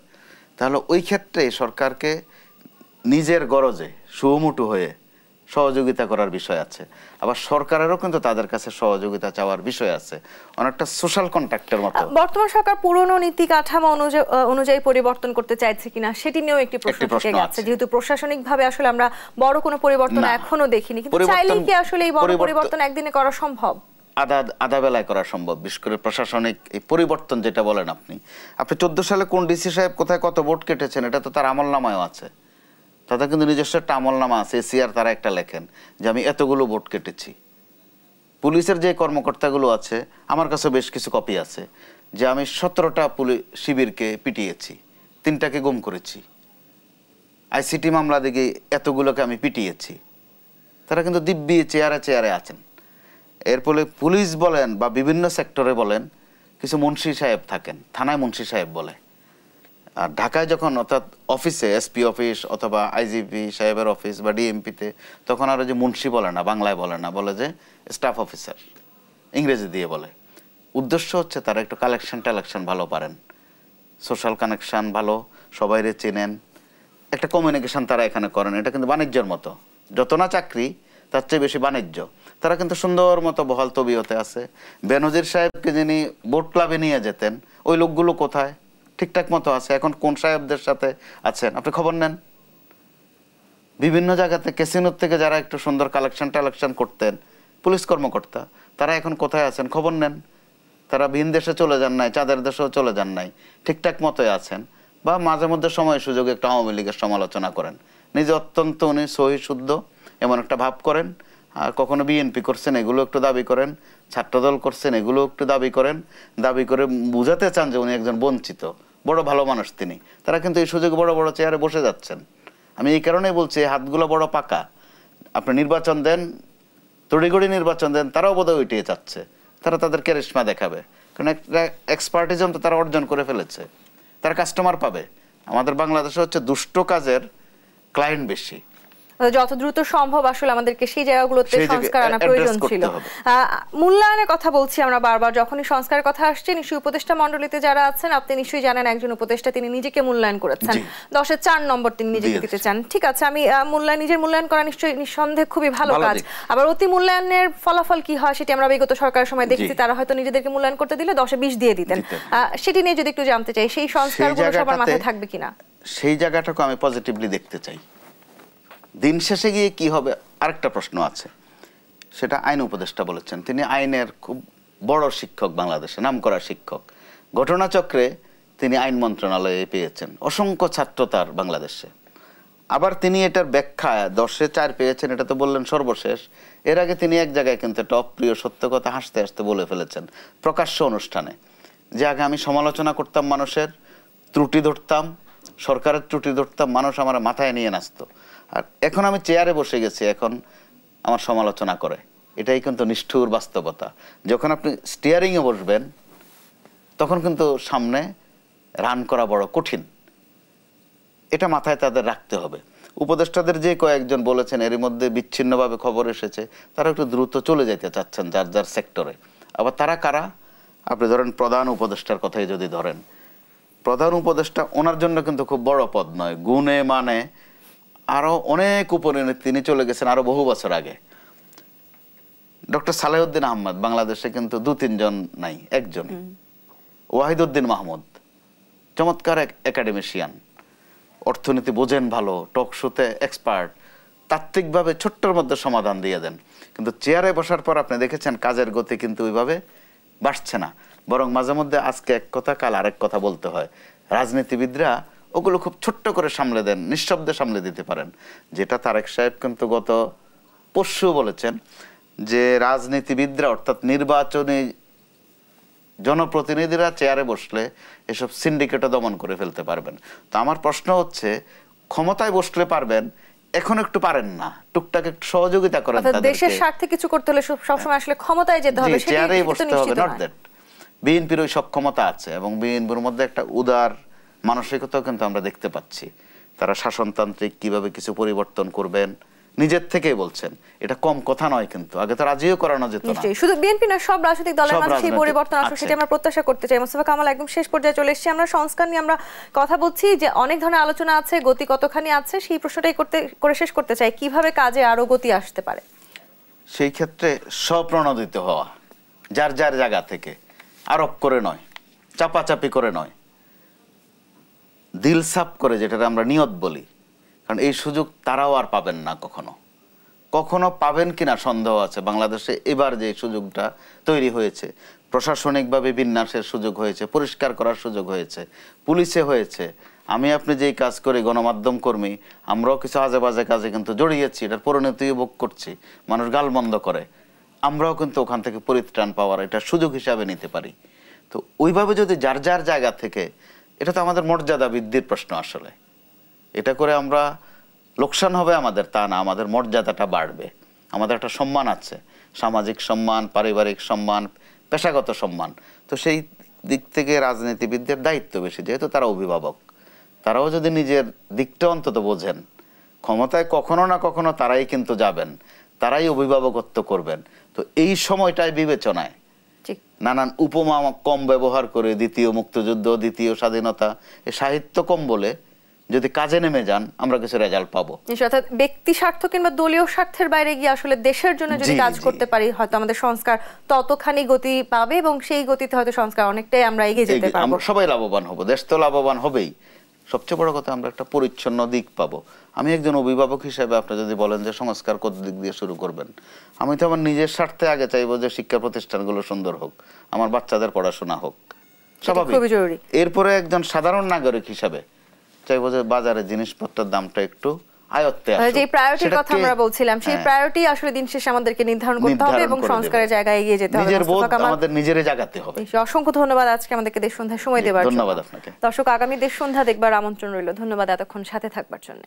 তাহলে ওই ক্ষেত্রে সরকারকে নিজের গরজে সুমুটু হয়ে সহযোগিতা করার বিষয় আছে। আবার সরকারেরও কিন্তু তাদের কাছে সহযোগিতা চাওয়ার বিষয় আছে, অনেকটা সোশ্যাল কন্ট্যাক্টের মতো। বর্তমান সরকার পুরনো নীতি কাঠামো অনুযায়ী পরিবর্তন করতে চাইছে কিনা, সেটি নিয়েও একটি প্রশ্ন থেকে গেছে। যেহেতু প্রশাসনিকভাবে আসলে আমরা বড় কোনো পরিবর্তন এখনো দেখিনি, কিন্তু চাইলেই কি আসলে এই বড় পরিবর্তন একদিনে করা সম্ভব? আধা বেলায় করা সম্ভব। বিশেষ করে প্রশাসনিক এই পরিবর্তন যেটা বলেন আপনি 14 সালে কোন ডিসি সাহেব কোথায় কত ভোট কেটেছেন, এটা তো তার আমলনামায়ও আছে। তাদের কিন্তু নিজস্ব একটা আমলনামা আছে, এসিআর, তারা একটা লেখেন যে আমি এতগুলো ভোট কেটেছি। পুলিশের যে কর্মকর্তাগুলো আছে, আমার কাছে বেশ কিছু কপি আছে, যে আমি 17টা শিবিরকে পিটিয়েছি, 3টাকে গুম করেছি, আইসিটি মামলা দিকে এতগুলোকে আমি পিটিয়েছি। তারা কিন্তু দিব্যি চেয়ারে চেয়ারে আছেন। এর ফলে পুলিশ বলেন বা বিভিন্ন সেক্টরে বলেন, কিছু মুন্সি সাহেব থাকেন, থানায় মুন্সি সাহেব বলে। আর ঢাকায় যখন, অর্থাৎ অফিসে, এসপি অফিস অথবা আইজিপি সাহেবের অফিস বা ডিএমপিতে, তখন আরো যে মুন্সি বলে না, বাংলায় বলে না, বলে যে স্টাফ অফিসার। ইংরেজি দিয়ে বলে। উদ্দেশ্য হচ্ছে তারা একটু কালেকশন ভালো পারেন, সোশ্যাল কানেকশন ভালো, সবাইরে চেনেন, একটা কমিউনিকেশন তারা এখানে করেন। এটা কিন্তু বাণিজ্যের মতো, যত না চাকরি তার চেয়ে বেশি বাণিজ্য। তারা কিন্তু সুন্দর মতো বহাল তবিয়তে আছে। বেনজির সাহেবকে যিনি বোট ক্লাবে নিয়ে যেতেন, ওই লোকগুলো কোথায়? ঠিকঠাক মতো আছে। এখন কোন সাহেবদের সাথে আছেন আপনি খবর নেন। বিভিন্ন জায়গাতে ক্যাসিনোর থেকে যারা একটু সুন্দর কালেকশন করতেন, পুলিশ কর্মকর্তা, তারা এখন কোথায় আছেন খবর নেন। তারা ভিন দেশে চলে যান নাই, চাঁদের দেশেও চলে যান নাই, ঠিকঠাক মতোই আছেন। বা মাঝে মধ্যে সময় সুযোগে একটা আওয়ামী লীগের সমালোচনা করেন, নিজে অত্যন্ত উনি সহি শুদ্ধ এমন একটা ভাব করেন। আর কখনো বিএনপি করছেন এগুলো একটু দাবি করেন, ছাত্রদল করছেন এগুলো একটু দাবি করেন, দাবি করে বুঝাতে চান যে উনি একজন বঞ্চিত, বড় ভালো মানুষ তিনি। তারা কিন্তু এই সুযোগে বড় বড় চেয়ারে বসে যাচ্ছেন। আমি এই কারণেই বলছি হাতগুলো বড় পাকা। আপনি নির্বাচন দেন, তড়িগড়ি নির্বাচন দেন, তারাও বোধহয় ওইটিয়ে চাচ্ছে। তারা তাদের ক্যারিশমা দেখাবে, কারণ একটা এক্সপার্টিজম তো তারা অর্জন করে ফেলেছে, তারা কাস্টমার পাবে। আমাদের বাংলাদেশে হচ্ছে দুষ্ট কাজের ক্লায়েন্ট বেশি। যত দ্রুত সম্ভব আসলে আমাদেরকে সেই জায়গাগুলোতে সংস্কার আনা প্রয়োজন ছিল। মূল্যায়নের কথা বলছি আমরা বারবার, যখনই সংস্কারের কথা আসছে নিশ্চয়ই উপদেষ্টা মণ্ডলীতে যারা আছেন, আপনি নিশ্চয়ই জানেন একজন উপদেষ্টা তিনি নিজেকে মূল্যায়ন করেছেন, 10-এ 4 নম্বর তিনি নিজেকে দিতে চান। ঠিক আছে, আমি নিজের মূল্যায়ন করা নিশ্চয়ই নিঃসন্দেহে খুবই ভালো কাজ। আবার অতি মূল্যায়নের ফলাফল কি হয় সেটি আমরা বিগত সরকারের সময় দেখছি, তারা হয়তো নিজেদেরকে মূল্যায়ন করতে দিলে 10-এ 20 দিয়ে দিতেন। সেটি নিয়ে যদি একটু জানতে চাই, সেই সংস্কারগুলো সবার মাথায় থাকবে কিনা? সেই জায়গাটাকে আমি পজিটিভলি দেখতে চাই। দিন শেষে গিয়ে কি হবে আরেকটা প্রশ্ন আছে, সেটা আইন উপদেষ্টা বলেছেন। তিনি আইনের খুব বড় শিক্ষক, বাংলাদেশে নামকরা শিক্ষক। ঘটনাচক্রে তিনি আইন মন্ত্রণালয়ে পেয়েছেন, অসংখ্য ছাত্র তার বাংলাদেশে। আবার তিনি এটার ব্যাখ্যা 10-এ 4 পেয়েছেন, এটা তো বললেন সর্বশেষ। এর আগে তিনি এক জায়গায় কিন্তু একটা অপ্রিয় সত্য কথা হাসতে হাসতে বলে ফেলেছেন প্রকাশ্য অনুষ্ঠানে, যে আগে আমি সমালোচনা করতাম, মানুষের ত্রুটি ধরতাম, সরকারের ত্রুটি ধরতাম, মানুষ আমার মাথায় নিয়ে নাচতো, আর এখন আমি চেয়ারে বসে গেছি, এখন আমার সমালোচনা করে। এটাই কিন্তু নিষ্ঠুর বাস্তবতা। যখন আপনি স্টিয়ারিংয়ে বসবেন তখন কিন্তু সামনে রান করা বড় কঠিন, এটা মাথায় তাদের রাখতে হবে। উপদেষ্টাদের যে কয়েকজন বলেছেন, এরই মধ্যে বিচ্ছিন্নভাবে খবর এসেছে তারা একটু দ্রুত চলে যেতে চাচ্ছেন যার যার সেক্টরে। আবার তারা কারা? আপনি ধরেন প্রধান উপদেষ্টার কথাই যদি ধরেন, প্রধান উপদেষ্টা ওনার জন্য কিন্তু খুব বড় পদ নয়, গুণে মানে আরো অনেক উপরে তিনি চলে গেছেন আরো বহু বছর আগে। ডক্টর সালেউদ্দিন আহমদ বাংলাদেশে কিন্তু 2-3 জন নাই, একজন। ওয়াহিদুদ্দিন মাহমুদ চমৎকার একাডেমিশিয়ান, অর্থনীতি বোঝেন ভালো, টক শোতে এক্সপার্ট, তাত্ত্বিকভাবে ছোট্টর মধ্যে সমাধান দিয়ে দেন। কিন্তু চেয়ারে বসার পর আপনি দেখেছেন কাজের গতি কিন্তু ওইভাবে বাড়ছে না, বরং মাঝে মধ্যে আজকে এক কথা কাল আরেক কথা বলতে হয়। রাজনীতিবিদরা ওগুলো খুব ছোট্ট করে সামলে দেন, নিঃশব্দে সামলে দিতে পারেন। যেটা তারেক সাহেব কিন্তু গত পরশু বলেছেন যে রাজনীতিবিদরা অর্থাৎ নির্বাচনী জনপ্রতিনিধিরা চেয়ারে বসলে এসব সিন্ডিকেটও দমন করে ফেলতে পারবেন। তো আমার প্রশ্ন হচ্ছে, ক্ষমতায় বসলে পারবেন, এখন একটু পারেন না, টুকটাক একটু সহযোগিতা করেন তাদেরকে। দেশের স্বার্থে কিছু করতে হলে সবসময় আসলে ক্ষমতায় যেতে হবে, চেয়ারেই বসতে হবে, নট দ্যাট। বিএনপির ওই সক্ষমতা আছে এবং বিএনপির মধ্যে একটা উদার মানসিকতাও কিন্তু আমরা দেখতে পাচ্ছি। তারা শাসনতান্ত্রিক কিভাবে কিছু পরিবর্তন করবেন নিজের থেকেই বলছেন, এটা কম কথা নয়। কিন্তু আগে তো রাজিও করানো যেত না। শুধু বিএনপি না, সব রাজনৈতিক দলের মাঝে সেই পরিবর্তন আসলে সেটা আমরা প্রত্যাশা করতে চাই। মোস্তফা কামাল, একদম শেষ পর্যায়ে চলে এসেছি। আমরা সংস্কার নিয়ে আমরা কথা বলছি, যে অনেক ধরনের আলোচনা আছে, গতি কতখানি আছে সেই প্রশ্নটাই করে শেষ করতে চাই। কিভাবে কাজে আরো গতি আসতে পারে? সেই ক্ষেত্রে স্বপ্রণোদিত হওয়া, যার যার জায়গা থেকে, আরোপ করে নয়, চাপাচাপি করে নয়, দিল সাফ করে, যেটা আমরা নিয়ত বলি। কারণ এই সুযোগ তারাও আর পাবেন না, কখনো পাবেন কিনা সন্দেহ আছে। বাংলাদেশে এবার যে সুযোগটা তৈরি হয়েছে, প্রশাসনিকভাবে বিন্যাসের সুযোগ হয়েছে, পরিষ্কার করার সুযোগ হয়েছে, পুলিশে হয়েছে। আমি আপনি যেই কাজ করি, গণমাধ্যম কর্মী, আমরাও কিছু আজে বাজে কাজে কিন্তু জড়িয়েছি, এটার পরিণতিও ভোগ করছি। মানুষ গালমন্দ করে, আমরাও কিন্তু ওখান থেকে পরিত্রাণ পাওয়ার এটা সুযোগ হিসাবে নিতে পারি। তো ওইভাবে যদি যার যার জায়গা থেকে, এটা তো আমাদের মর্যাদা বৃদ্ধির প্রশ্ন। আসলে এটা করে আমরা লোকসান হবে আমাদের তা না, আমাদের মর্যাদাটা বাড়বে। আমাদের একটা সম্মান আছে, সামাজিক সম্মান, পারিবারিক সম্মান, পেশাগত সম্মান। তো সেই দিক থেকে রাজনীতিবিদদের দায়িত্ব বেশি, যেহেতু তারা অভিভাবক। তারাও যদি নিজের দিকটা অন্তত বোঝেন, ক্ষমতায় কখনো না কখনো তারাই কিন্তু যাবেন, তারাই অভিভাবকত্ব করবেন। তো এই সময়টায় বিবেচনায় ঠিক। নানান উপমা কম ব্যবহার করে দ্বিতীয় মুক্তিযুদ্ধ, দ্বিতীয় স্বাধীনতা, এই সাহিত্য কম বলে যদি কাজে নেমে যান আমরা কিছু রেজাল্ট পাবো। অর্থাৎ ব্যক্তি স্বার্থ কিংবা দলীয় স্বার্থের বাইরে গিয়ে আসলে দেশের জন্য যদি কাজ করতে পারি হয়তো আমাদের সংস্কার ততখানি গতি পাবে এবং সেই গতিতে হয়তো সংস্কার অনেকটাই আমরা এগিয়ে যেতে পারবো। আমরা সবাই লাভবান হব, দেশ তো লাভবান হবেই। সবচেয়ে বড় কথা আমরা একটা পরিচ্ছন্ন দিক পাবো। আমি একজন অভিভাবক হিসেবে আপনি যদি বলেন যে সংস্কার কত দিক দিয়ে শুরু করবেন, আমি তো আমার নিজের স্বার্থে আগে চাইবো যে শিক্ষা প্রতিষ্ঠানগুলো সুন্দর হোক, আমার বাচ্চাদের পড়াশোনা হোক, স্বাভাবিক। এরপরে একজন সাধারণ নাগরিক হিসাবে চাইবো যে বাজারে জিনিসপত্রের দামটা একটু আয়ত্তে আসুক। যে প্রায়োরিটির কথা আমরা বলছিলাম সেই প্রায়োরিটি আসলে দিন শেষে আমাদেরকে নির্ধারণ করতে হবে এবং সংস্কারের জায়গায় এগিয়ে যেতে হবে। নিজের বোধ আমাদের নিজেরই জাগাতে হবে। অসংখ্য ধন্যবাদ আজকে আমাদেরকে দেশ সন্ধ্যায় সময় দেওয়ার জন্য। ধন্যবাদ আপনাকে। দর্শক, আগামী দেশ সন্ধ্যা দেখবার আমন্ত্রণ রইল। ধন্যবাদ এতক্ষণ সাথে থাকবার জন্য।